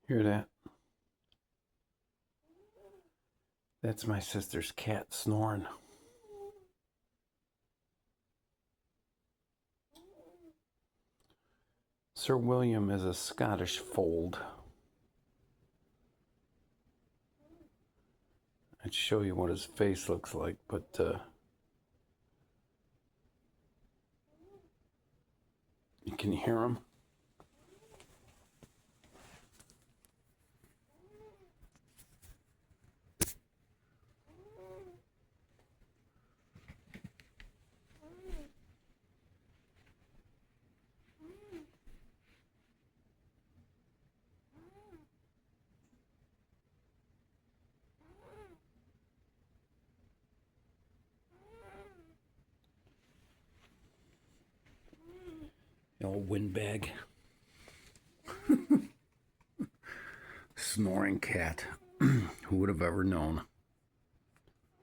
Hear that? That's my sister's cat snoring. Sir William is a Scottish fold. I'd show you what his face looks like, but you can hear him. The old windbag. Snoring cat. Who would have ever known?